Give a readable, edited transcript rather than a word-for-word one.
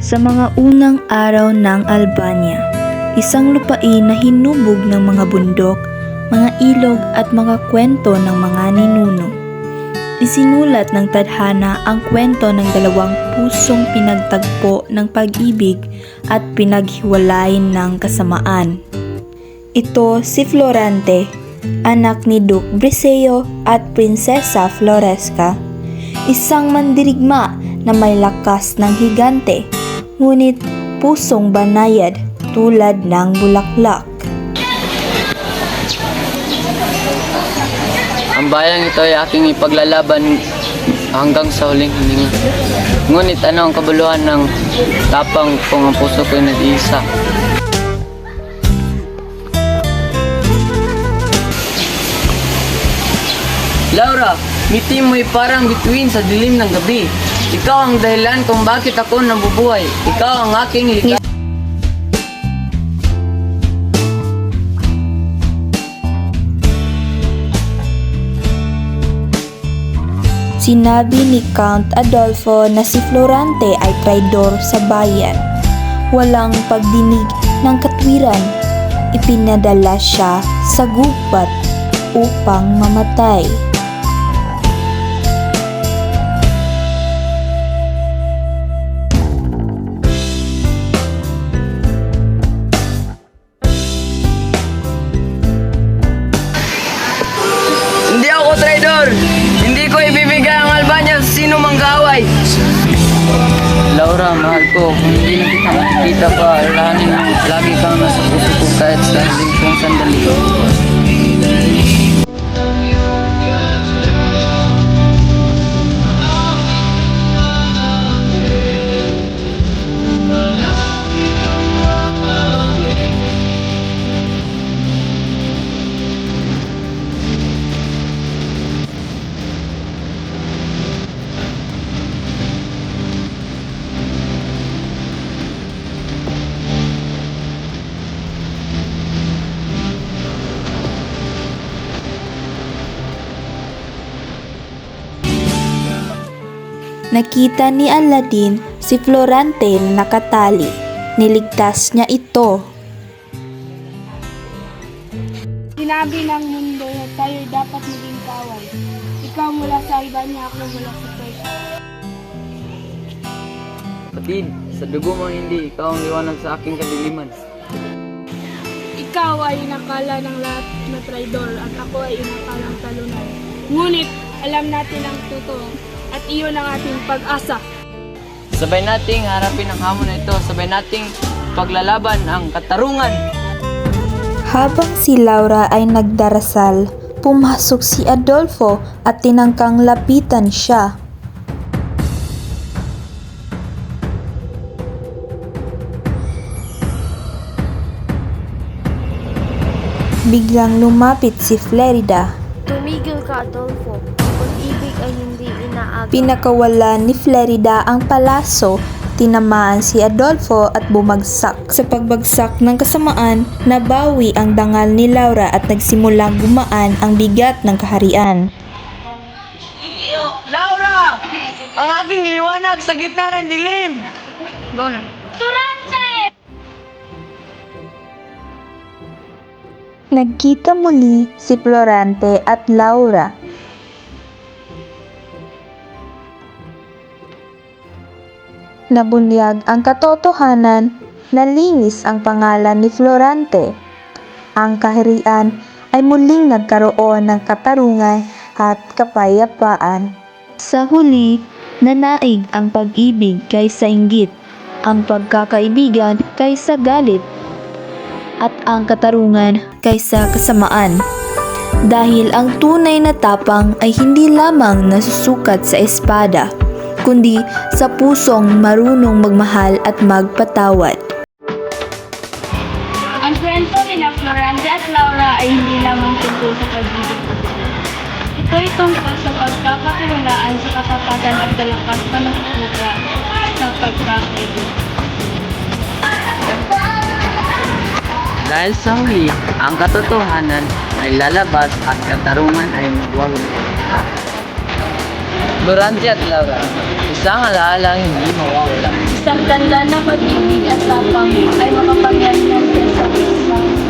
Sa mga unang araw ng Albania, isang lupain na hinubog ng mga bundok, mga ilog at mga kwento ng mga ninuno. Isinulat ng tadhana ang kwento ng dalawang pusong pinagtagpo ng pag-ibig at pinaghiwalay ng kasamaan. Ito si Florante, anak ni Duke Briseo at Prinsesa Floresca, isang mandirigma na may lakas ng higante, ngunit pusong banayad tulad ng bulaklak. Ang bayang ito ay aking ipaglalaban hanggang sa huling hininga. Ngunit ano ang kabuluhan ng tapang kung ang puso ko'y nag-iisa? Laura, ngiti mo'y parang bituin sa dilim ng gabi. Ikaw ang dahilan kung bakit ako nabubuhay. Ikaw ang aking likha. Sinabi ni Count Adolfo na si Florante ay traidor sa bayan. Walang pagdinig ng katwiran, ipinadala siya sa gubat upang mamatay. Hindi ako traidor! Hindi ko ibibigay ang Albania sa sino mang kaaway! Laura, mahal ko, kung hindi na kita nakikita pa, lagi kang nasa puso ko kahit sa hindi kong sandali. Nakita ni Aladdin si Florante na nakatali. Niligtas niya ito. Sinabi ng mundo na tayo dapat maging kaway. Ikaw mula sa Albania, ako mula sa Persia. Kapatid, sa dugo mong hindi, ikaw ang liwanag sa aking kadiliman. Ikaw ay inakala ng lahat na traidor at ako ay inakalang talunan. Ngunit alam natin ang totoo at iyon ang ating pag-asa. Sabay nating harapin ang hamon na ito, sabay nating paglalaban ang katarungan. Habang si Laura ay nagdarasal, pumasok si Adolfo at tinangkang lapitan siya. Biglang lumapit si Flerida. Tumigil ka, Adolfo. Pag-ibig ay hindi inaagaw. Pinakawalan ni Flerida ang palaso, tinamaan si Adolfo at bumagsak. Sa pagbagsak ng kasamaan, nabawi ang dangal ni Laura at nagsimulang gumaan ang bigat ng kaharian. Laura! Ang aking liwanag sa gitna ng dilim! Go na. Nagkita muli si Florante at Laura. Nabunyag ang katotohanan, nalinis ang pangalan ni Florante. Ang kaharian ay muling nagkaroon ng katarungan at kapayapaan. Sa huli, nanaig ang pag-ibig kaysa inggit, ang pagkakaibigan kaysa galit, at ang katarungan kaysa kasamaan. Dahil ang tunay na tapang ay hindi lamang nasusukat sa espada, kundi sa pusong marunong magmahal at magpatawad. Ang kwento nila Florante at Laura ay hindi lamang tungkol sa pag-ibig. Ito ay tungkol sa pagkakatiwalaan sa katapatan at dalakas panagpuga sa pagkakaibig. Dahil sa huli, ang katotohanan ay lalabas at katarungan ay magwawala. Florante at Laura, isang alaalang hindi mawawala. Isang tanda na pag-ibig at tapang ay makapangyarihan kaysa sa